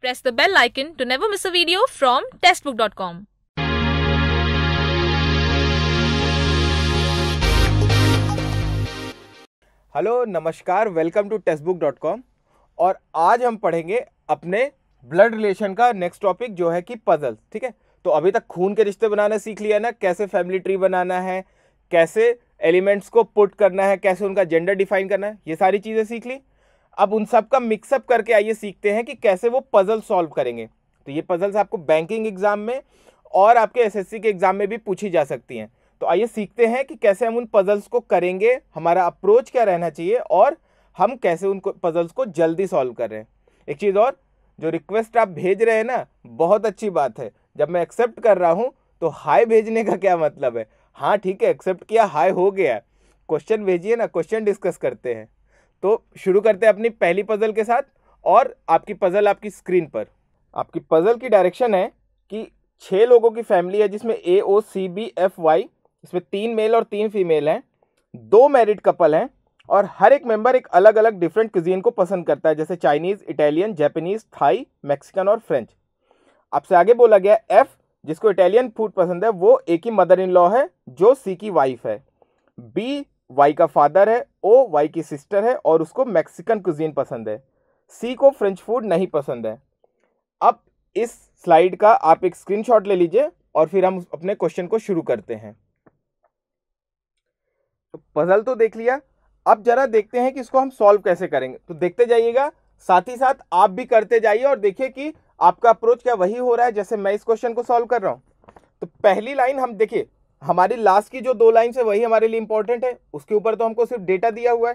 Press the bell icon to never miss a video from testbook.com. Hello नमस्कार, welcome to टेस्टबुक.com। और आज हम पढ़ेंगे अपने ब्लड रिलेशन का नेक्स्ट टॉपिक जो है कि पजल। ठीक है, तो अभी तक खून के रिश्ते बनाना सीख लिया ना, कैसे फैमिली ट्री बनाना है, कैसे एलिमेंट्स को पुट करना है, कैसे उनका जेंडर डिफाइन करना है, ये सारी चीज़ें सीख ली। अब उन सब का मिक्सअप करके आइए सीखते हैं कि कैसे वो पजल सॉल्व करेंगे। तो ये पजल्स आपको बैंकिंग एग्जाम में और आपके एसएससी के एग्जाम में भी पूछी जा सकती हैं। तो आइए सीखते हैं कि कैसे हम उन पजल्स को करेंगे, हमारा अप्रोच क्या रहना चाहिए और हम कैसे उन पजल्स को जल्दी सॉल्व कर रहे हैं। एक चीज़ और, जो रिक्वेस्ट आप भेज रहे हैं ना, बहुत अच्छी बात है। जब मैं एक्सेप्ट कर रहा हूँ तो हाय भेजने का क्या मतलब है? हाँ ठीक है, एक्सेप्ट किया, हाय हो गया, क्वेश्चन भेजिए ना, क्वेश्चन डिस्कस करते हैं। तो शुरू करते हैं अपनी पहली पजल के साथ। और आपकी पजल आपकी स्क्रीन पर, आपकी पजल की डायरेक्शन है कि 6 लोगों की फैमिली है जिसमें AOCBFY, इसमें 3 मेल और 3 फीमेल हैं, 2 मैरिड कपल हैं और हर एक मेंबर एक अलग अलग डिफरेंट क्यूजीन को पसंद करता है, जैसे Chinese, Italian, Japanese, Thai, Mexican और फ्रेंच। आपसे आगे बोला गया F, जिसको इटालियन फूड पसंद है, वो A की मदर इन लॉ है जो C की वाइफ है। B Y का फादर है, O Y की सिस्टर है और उसको मैक्सिकन कुजीन पसंद है। C को फ्रेंच फूड नहीं पसंद है। अब इस स्लाइड का आप एक स्क्रीनशॉट ले लीजिए और फिर हम अपने क्वेश्चन को शुरू करते हैं। तो पजल तो देख लिया, अब जरा देखते हैं कि इसको हम सॉल्व कैसे करेंगे। तो देखते जाइएगा, साथ ही साथ आप भी करते जाइए और देखिए कि आपका अप्रोच क्या वही हो रहा है जैसे मैं इस क्वेश्चन को सॉल्व कर रहा हूं। तो पहली लाइन हम देखिए, हमारी लास्ट की जो 2 लाइन है वही हमारे लिए इंपॉर्टेंट है, उसके ऊपर तो हमको सिर्फ डेटा दिया हुआ है।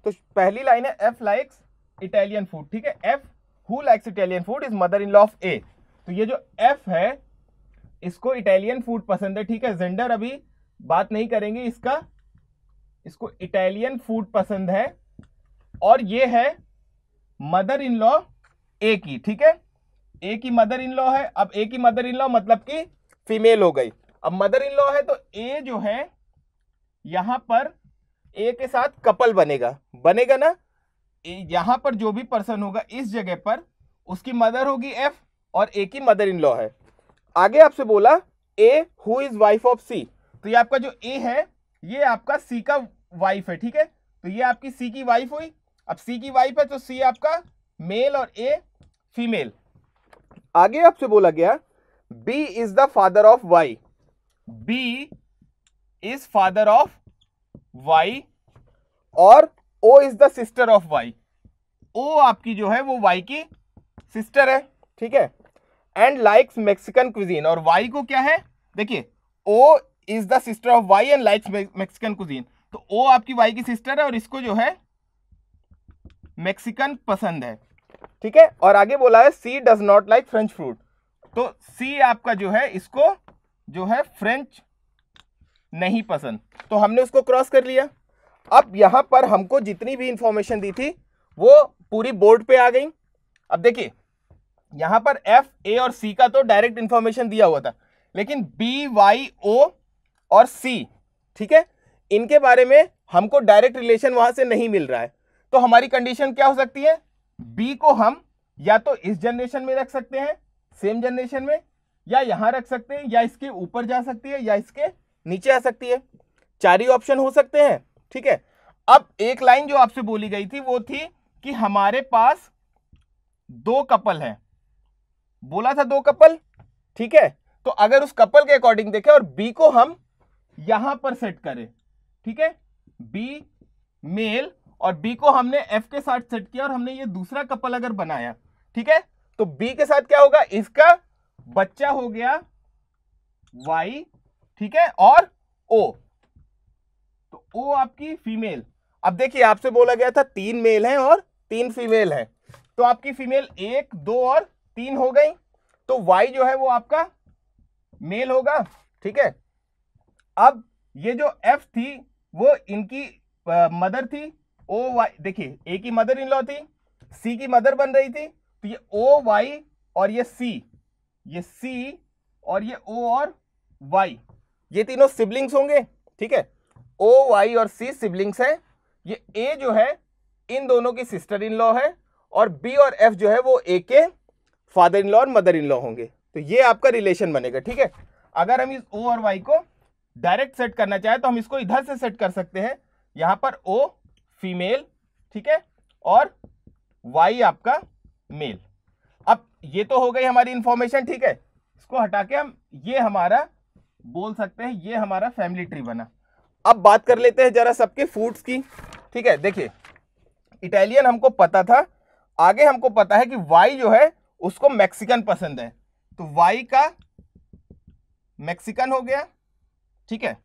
तो पहली लाइन है F लाइक्स इटालियन फूड। ठीक है, F who likes Italian food is mother in law of A। तो ये जो F है इसको इटालियन फूड पसंद है। ठीक है, जेंडर अभी बात नहीं करेंगे इसका, इसको इटालियन फूड पसंद है और ये है मदर इन लॉ A की। ठीक है, A की मदर इन लॉ है। अब A की मदर इन लॉ मतलब कि फीमेल हो गई। अब मदर इन लॉ है तो A जो है यहां पर A के साथ कपल बनेगा ना। यहां पर जो भी पर्सन होगा इस जगह पर उसकी मदर होगी F और A की मदर इन लॉ है। आगे आपसे बोला A who is wife of C, तो ये आपका जो A है ये आपका C का वाइफ है। ठीक है, तो ये आपकी C की वाइफ हुई। अब C की वाइफ है तो C आपका मेल और A फीमेल। आगे आपसे बोला गया B is the father of Y, B is father of Y और O is the sister of Y। O आपकी जो है वो Y की सिस्टर है। ठीक है, एंड लाइक्स मैक्सिकन क्विजीन, और Y को क्या है, देखिए O is the sister of Y and likes Mexican cuisine. तो O आपकी Y की सिस्टर है और इसको जो है मैक्सिकन पसंद है। ठीक है, और आगे बोला है C does not like French fruit, तो C आपका जो है इसको जो है फ्रेंच नहीं पसंद। तो हमने उसको क्रॉस कर लिया। अब यहां पर हमको जितनी भी इंफॉर्मेशन दी थी वो पूरी बोर्ड पे आ गई। अब देखिए यहां पर F, A और C का तो डायरेक्ट इंफॉर्मेशन दिया हुआ था, लेकिन B, Y, O और C, ठीक है, इनके बारे में हमको डायरेक्ट रिलेशन वहां से नहीं मिल रहा है। तो हमारी कंडीशन क्या हो सकती है, B को हम या तो इस जनरेशन में रख सकते हैं, सेम जनरेशन में, या यहां रख सकते हैं, या इसके ऊपर जा सकती है, या इसके नीचे आ सकती है। 4 ही ऑप्शन हो सकते हैं। ठीक है, अब एक लाइन जो आपसे बोली गई थी वो थी कि हमारे पास 2 कपल हैं, बोला था 2 कपल। ठीक है, तो अगर उस कपल के अकॉर्डिंग देखें और B को हम यहां पर सेट करें, ठीक है, B मेल और B को हमने F के साथ सेट किया और हमने ये दूसरा कपल अगर बनाया, ठीक है, तो B के साथ क्या होगा, इसका बच्चा हो गया Y, ठीक है, और O, तो O आपकी फीमेल। अब देखिए आपसे बोला गया था 3 मेल हैं और 3 फीमेल हैं, तो आपकी फीमेल 1, 2 और 3 हो गई, तो Y जो है वो आपका मेल होगा। ठीक है, अब ये जो F थी वो इनकी मदर थी, O Y, देखिए A की मदर इन लॉ थी, C की मदर बन रही थी, तो ये O Y और ये C और ये O और Y, ये तीनों सिबलिंग्स होंगे। ठीक है, O Y और C सिबलिंग्स हैं। ये A जो है इन दोनों की सिस्टर इन लॉ है और B और F जो है वो A के फादर इन लॉ और मदर इन लॉ होंगे। तो ये आपका रिलेशन बनेगा। ठीक है, अगर हम इस ओ और वाई को डायरेक्ट सेट करना चाहे तो हम इसको इधर से सेट कर सकते हैं, यहां पर ओ फीमेल, ठीक है, और वाई आपका मेल। अब ये तो हो गई हमारी इंफॉर्मेशन। ठीक है, इसको हटा के हम ये हमारा बोल सकते हैं, ये हमारा फैमिली ट्री बना। अब बात कर लेते हैं जरा सबके फूड्स की। ठीक है, देखिए इटालियन हमको पता था, आगे हमको पता है कि वाई जो है उसको मैक्सिकन पसंद है, तो वाई का मैक्सिकन हो गया। ठीक है,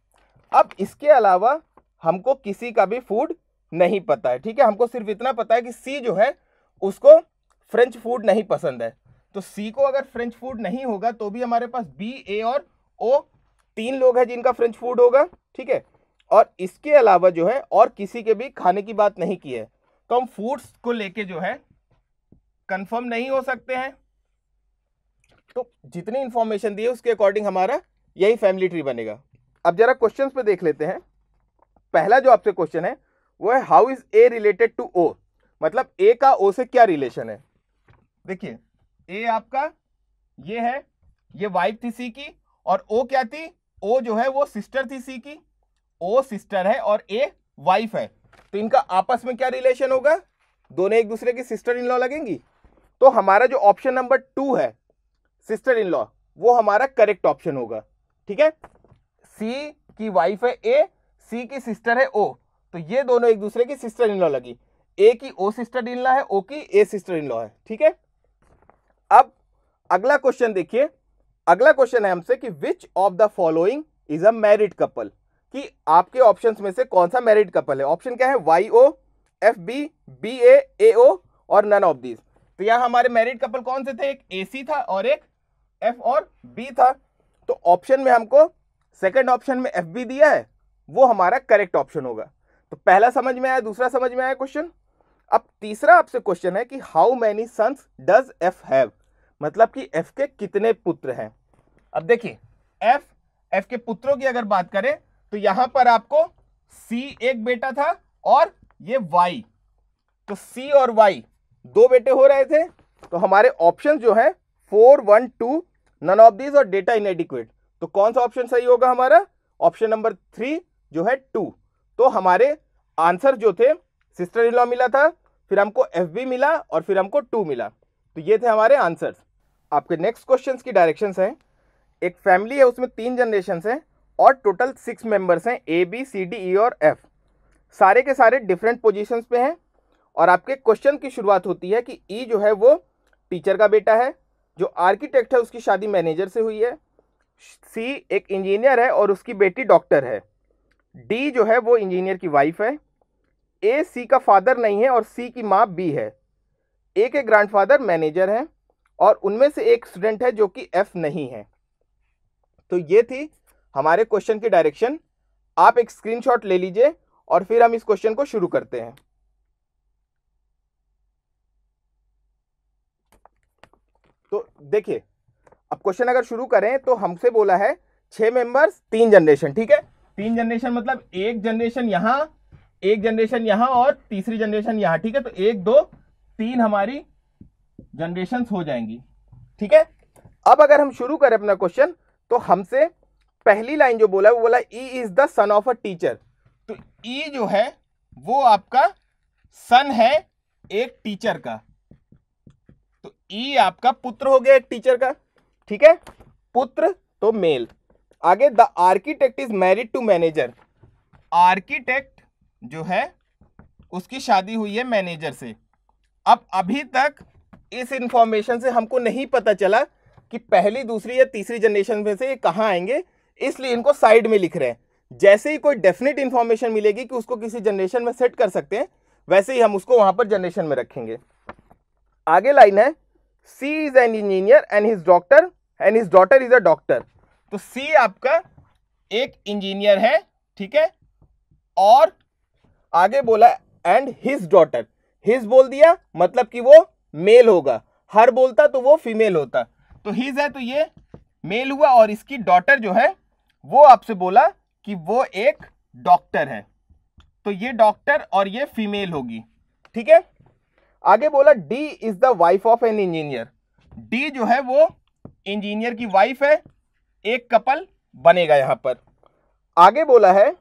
अब इसके अलावा हमको किसी का भी फूड नहीं पता है। ठीक है, हमको सिर्फ इतना पता है कि सी जो है उसको फ्रेंच फूड नहीं पसंद है, तो सी को अगर फ्रेंच फूड नहीं होगा तो भी हमारे पास बी, ए और ओ 3 लोग हैं जिनका फ्रेंच फूड होगा। ठीक है, और इसके अलावा जो है और किसी के भी खाने की बात नहीं की है, तो हम फूड्स को लेके जो है कंफर्म नहीं हो सकते हैं। तो जितनी इंफॉर्मेशन दी है उसके अकॉर्डिंग हमारा यही फैमिली ट्री बनेगा। अब जरा क्वेश्चंस पे देख लेते हैं। पहला जो आपसे क्वेश्चन है वो है how is A related to O, मतलब ए का ओ से क्या रिलेशन है। देखिए ए आपका ये है, ये वाइफ थी सी की, और ओ क्या थी, ओ जो है वो सिस्टर थी सी की। ओ सिस्टर है और ए वाइफ है, तो इनका आपस में क्या रिलेशन होगा, दोनों एक दूसरे की सिस्टर इन लॉ लगेंगी। तो हमारा जो ऑप्शन नंबर 2 है सिस्टर इन लॉ, वो हमारा करेक्ट ऑप्शन होगा। ठीक है, सी की वाइफ है ए, सी की सिस्टर है ओ, तो ये दोनों एक दूसरे की सिस्टर इन लॉ लगी। ए की ओ सिस्टर इन लॉ है, ओ की ए सिस्टर इन लॉ है। ठीक है, अब अगला क्वेश्चन देखिए। अगला क्वेश्चन है हमसे कि विच of the following is a married couple, कि आपके ऑप्शंस में से कौन सा मैरिड कपल है। ऑप्शन क्या है, Y O, F B, B A O और नन ऑफ दीज। तो यहां हमारे मैरिड कपल कौन से थे, एक ए सी था और एक एफ और बी था। तो ऑप्शन में हमको सेकंड ऑप्शन में एफ बी दिया है, वो हमारा करेक्ट ऑप्शन होगा। तो पहला समझ में आया, दूसरा समझ में आया क्वेश्चन। अब तीसरा आपसे क्वेश्चन है कि how many sons does F have, मतलब कि एफ के कितने पुत्र हैं। अब देखिए एफ के पुत्रों की अगर बात करें तो यहां पर आपको सी एक बेटा था और ये वाई, तो सी और वाई 2 बेटे हो रहे थे। तो हमारे ऑप्शन जो है 4, 1, 2 नन ऑफ दीज और डेटा इनएडिक्वेट, तो कौन सा ऑप्शन सही होगा हमारा, ऑप्शन नंबर 3 जो है 2। तो हमारे आंसर जो थे सिस्टर इन लॉ मिला था, फिर हमको एफ बी मिला और फिर हमको 2 मिला। तो ये थे हमारे आंसर्स। आपके नेक्स्ट क्वेश्चंस की डायरेक्शंस हैं, एक फैमिली है उसमें 3 जनरेशंस हैं और टोटल 6 मेंबर्स हैं, ए बी सी डी ई और एफ, सारे के सारे डिफरेंट पोजीशंस पे हैं। और आपके क्वेश्चन की शुरुआत होती है कि ई जो है वो टीचर का बेटा है, जो आर्किटेक्ट है उसकी शादी मैनेजर से हुई है, सी एक इंजीनियर है और उसकी बेटी डॉक्टर है, डी जो है वो इंजीनियर की वाइफ है, ए सी का फादर नहीं है और सी की माँ बी है, ए के ग्रैंडफादर मैनेजर हैं और उनमें से एक स्टूडेंट है जो कि एफ नहीं है। तो ये थी हमारे क्वेश्चन की डायरेक्शन। आप एक स्क्रीनशॉट ले लीजिए और फिर हम इस क्वेश्चन को शुरू करते हैं। तो देखिए अब क्वेश्चन अगर शुरू करें तो हमसे बोला है 6 मेंबर्स 3 जनरेशन। ठीक है, 3 जनरेशन मतलब एक जनरेशन यहां, एक जनरेशन यहां और तीसरी जनरेशन यहां। ठीक है, तो 1 2 3 हमारी जनरेशन हो जाएंगी। ठीक है, अब अगर हम शुरू करें अपना क्वेश्चन तो हमसे पहली लाइन जो बोला है वो बोला E is the son of a teacher. तो ई जो है वो आपका सन है एक टीचर का, तो ई आपका पुत्र हो गया एक टीचर का। ठीक है, पुत्र तो मेल। आगे the architect is married to manager, architect जो है उसकी शादी हुई है मैनेजर से। अब अभी तक इस इंफॉर्मेशन से हमको नहीं पता चला कि पहली दूसरी या तीसरी जनरेशन में से ये कहाँ आएंगे, इसलिए इनको साइड में लिख रहे हैं। जैसे ही कोई डेफिनेट इंफॉर्मेशन मिलेगी कि उसको किसी जनरेशन में सेट कर सकते हैं, वैसे ही हम उसको वहां पर जनरेशन में रखेंगे। आगे लाइन है C is an engineer and his daughter is a doctor. तो सी आपका एक इंजीनियर है, ठीक है, और आगे बोला एंड हिज डॉटर, हिज बोल दिया मतलब कि वो मेल होगा, हर बोलता तो वो फीमेल होता, तो हिज है तो ये मेल हुआ, और इसकी डॉटर जो है वो आपसे बोला कि वो एक डॉक्टर है, तो ये डॉक्टर और ये फीमेल होगी। ठीक है, आगे बोला D is the wife of an engineer. D जो है वो इंजीनियर की वाइफ है, एक कपल बनेगा यहां पर। आगे बोला है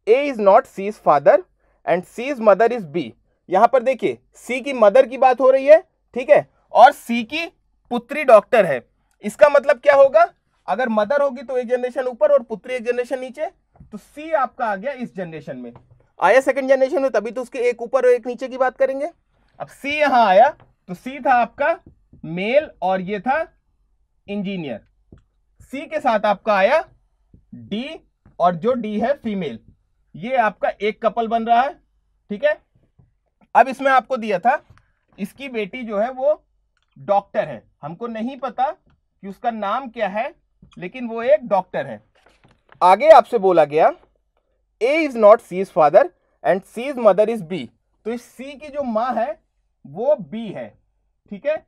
A is not C is father and C is mother is B. यहां पर देखिए सी की मदर की बात हो रही है, ठीक है, और सी की पुत्री डॉक्टर है। इसका मतलब क्या होगा, अगर मदर होगी तो एक जनरेशन ऊपर और पुत्री एक जनरेशन नीचे, तो सी आपका आ गया इस जनरेशन में। आया सेकंड जनरेशन में तभी तो उसके एक ऊपर और एक नीचे की बात करेंगे। अब सी यहां आया तो सी था आपका मेल और ये था इंजीनियर। सी के साथ आपका आया डी और जो डी है फीमेल, ये आपका एक कपल बन रहा है, ठीक है। अब इसमें आपको दिया था इसकी बेटी जो है वो डॉक्टर है, हमको नहीं पता कि उसका नाम क्या है, लेकिन वो एक डॉक्टर है। आगे आपसे बोला गया A is not C is father and C is mother is B. तो इस सी की जो मां है वो बी है, ठीक है,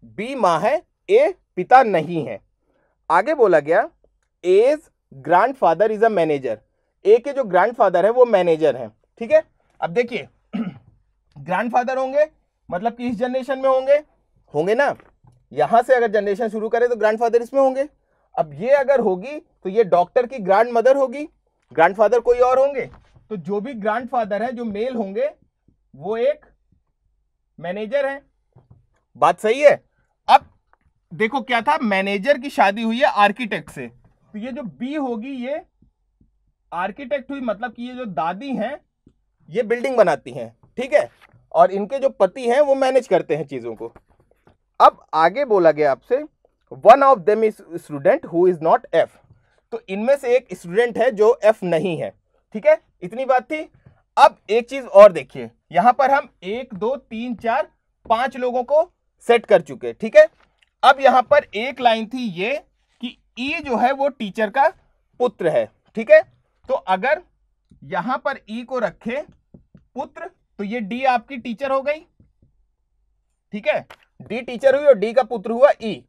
बी मां है, ए पिता नहीं है। आगे बोला गया E's grandfather is a manager. A के जो ग्रैंडफादर है वो मैनेजर है, ठीक है। अब देखिए ग्रैंडफादर होंगे मतलब कि इस जनरेशन में होंगे ना, यहां से अगर जनरेशन शुरू करें तो ग्रैंडफादर इसमें होंगे। अब ये अगर होगी तो ये डॉक्टर की ग्रैंड मदर होगी, ग्रैंडफादर कोई और होंगे, तो जो भी ग्रैंडफादर है जो मेल होंगे वो एक मैनेजर है। बात सही है। अब देखो क्या था, मैनेजर की शादी हुई है आर्किटेक्ट से, तो ये जो बी होगी ये आर्किटेक्ट हुई, मतलब कि ये जो दादी हैं ये बिल्डिंग बनाती हैं, ठीक है, और इनके जो पति हैं वो मैनेज करते हैं चीजों को। अब आगे बोला गया आपसे one of them is student who is not F. तो इनमें से एक स्टूडेंट है जो एफ नहीं है, ठीक है, इतनी बात थी। अब एक चीज और देखिए, यहां पर हम 1 2 3 4 5 लोगों को सेट कर चुके, ठीक है। अब यहां पर एक लाइन थी ये कि ई जो है वो टीचर का पुत्र है, ठीक है। तो अगर यहां पर ई को रखे पुत्र तो ये डी आपकी टीचर हो गई, ठीक है, डी टीचर हुई और डी का पुत्र हुआ ई।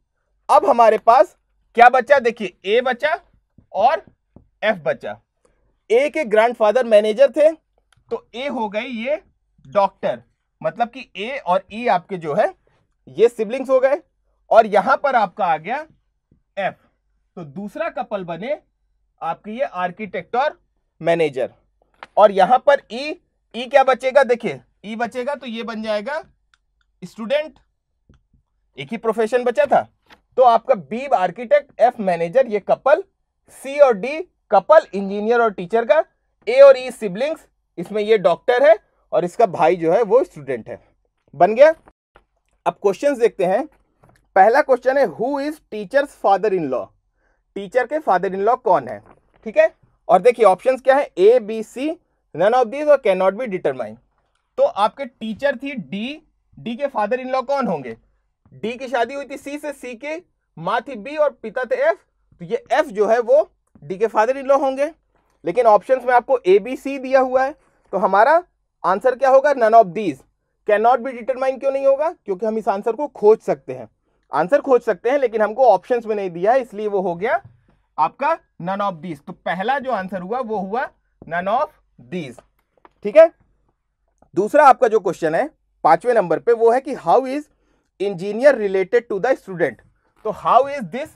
अब हमारे पास क्या बचा, देखिए ए बचा और एफ बचा। ए के ग्रैंडफादर मैनेजर थे तो ए हो गई ये डॉक्टर, मतलब कि ए और ई आपके जो है ये सिबलिंग्स हो गए, और यहां पर आपका आ गया एफ, तो दूसरा कपल बने आपके ये आर्किटेक्ट और मैनेजर। और यहां पर ई क्या बचेगा, देखिए ई बचेगा तो ये बन जाएगा स्टूडेंट, एक ही प्रोफेशन बचा था। तो आपका बी आर्किटेक्ट, एफ मैनेजर, ये कपल, सी और डी कपल इंजीनियर और टीचर का, ए और ई सिबलिंग्स, इसमें ये डॉक्टर है और इसका भाई जो है वो स्टूडेंट है। बन गया। अब क्वेश्चंस देखते हैं। पहला क्वेश्चन है who is teacher's father in law. Teacher के फादर इन लॉ कौन है, ठीक है। और देखिए ऑप्शंस क्या है, A B C, none of these और कैन नॉट बी डिटरमाइन। तो आपके टीचर थी डी, डी के फादर इन लॉ कौन होंगे, डी की शादी हुई थी सी से, सी की माँ थी बी और पिता थे एफ, तो ये एफ जो है वो डी के फादर इन लॉ होंगे। लेकिन ऑप्शंस में आपको ए बी सी दिया हुआ है, तो हमारा आंसर क्या होगा, none of these. Can not be determine क्यों नहीं होगा, क्योंकि हम इस आंसर को खोज सकते हैं, आंसर खोज सकते हैं, लेकिन हमको ऑप्शंस में नहीं दिया है, इसलिए वो हो गया आपका नन ऑफ दीज। तो पहला जो आंसर हुआ वो हुआ नन ऑफ दीज, ठीक है। दूसरा आपका जो क्वेश्चन है 5वें नंबर पे वो है कि how is engineer related to the student. तो how is this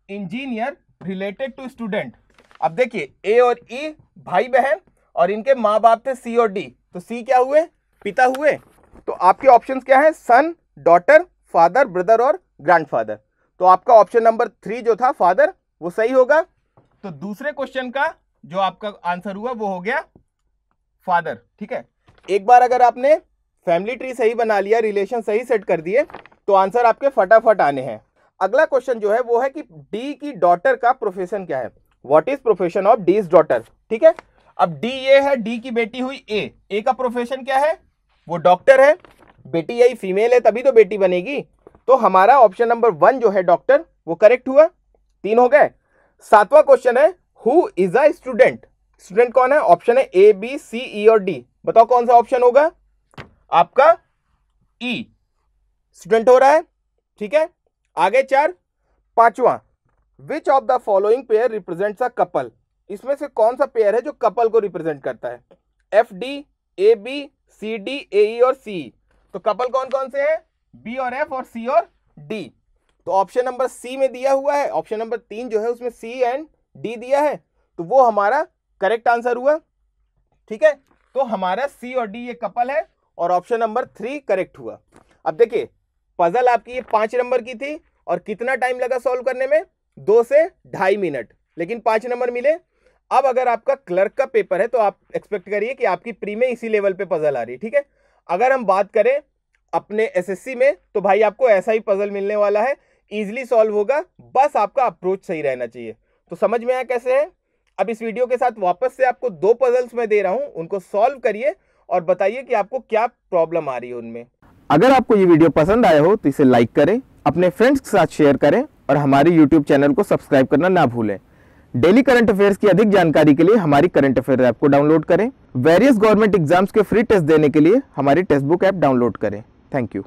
engineer related to student. अब देखिए ए और ई भाई बहन और इनके माँ बाप थे सी और डी, तो सी क्या हुए, पिता हुए। तो आपके ऑप्शंस क्या है, सन, डॉटर, फादर, ब्रदर और ग्रैंडफादर। तो आपका ऑप्शन नंबर 3 जो था फादर वो सही होगा। तो दूसरे क्वेश्चन का जो आपका आंसर हुआ वो हो गया फादर, ठीक है। एक बार अगर आपने फैमिली ट्री सही बना लिया, रिलेशन सही सेट कर दिए, तो आंसर आपके फटाफट आने हैं। अगला क्वेश्चन जो है वो है कि डी की डॉटर का प्रोफेशन क्या है, what is profession of these daughter, ठीक है। अब डी ये है, डी की बेटी हुई ए का प्रोफेशन क्या है, वो डॉक्टर है, बेटी यही फीमेल है तभी तो बेटी बनेगी। तो हमारा ऑप्शन नंबर 1 जो है डॉक्टर वो करेक्ट हुआ, 3 हो गए। 7वां क्वेश्चन है who is a student. Student कौन है, ऑप्शन है ए बी सी ई और डी, बताओ कौन सा ऑप्शन होगा आपका, ई स्टूडेंट हो रहा है, ठीक है। आगे 4, 5वां which of the following pair represents a couple. इसमें से कौन सा पेयर है जो कपल को रिप्रेजेंट करता है, F D, A B, C D, A E और सी। तो कपल कौन कौन से हैं, बी और एफ और सी और डी। तो ऑप्शन नंबर सी में दिया हुआ है, ऑप्शन नंबर 3 जो है उसमें सी एंड डी दिया है, तो वो हमारा करेक्ट आंसर हुआ। ठीक है, तो हमारा सी और डी ये कपल है और ऑप्शन नंबर 3 करेक्ट हुआ। अब देखिए पजल आपकी ये 5 नंबर की थी और कितना टाइम लगा सॉल्व करने में, 2 से 2.5 मिनट, लेकिन 5 नंबर मिले। अब अगर आपका क्लर्क का पेपर है तो आप एक्सपेक्ट करिए कि आपकी प्री में इसी लेवल पे पजल आ रही है। ठीक है, अगर हम बात करें अपने एसएससी में तो भाई आपको ऐसा ही पजल मिलने वाला है, इजीली सॉल्व होगा, बस आपका अप्रोच सही रहना चाहिए। तो समझ में आया कैसे है। अब इस वीडियो के साथ वापस से आपको 2 पजल्स मैं दे रहा हूं, उनको सॉल्व करिए और बताइए कि आपको क्या प्रॉब्लम आ रही है उनमें। अगर आपको ये वीडियो पसंद आया हो तो इसे लाइक करें, अपने फ्रेंड्स के साथ शेयर करें और हमारे यूट्यूब चैनल को सब्सक्राइब करना ना भूलें। डेली करंट अफेयर्स की अधिक जानकारी के लिए हमारी करंट अफेयर ऐप को डाउनलोड करें। वेरियस गवर्नमेंट एग्जाम्स के फ्री टेस्ट देने के लिए हमारी टेक्स्ट बुक ऐप डाउनलोड करें। Thank you.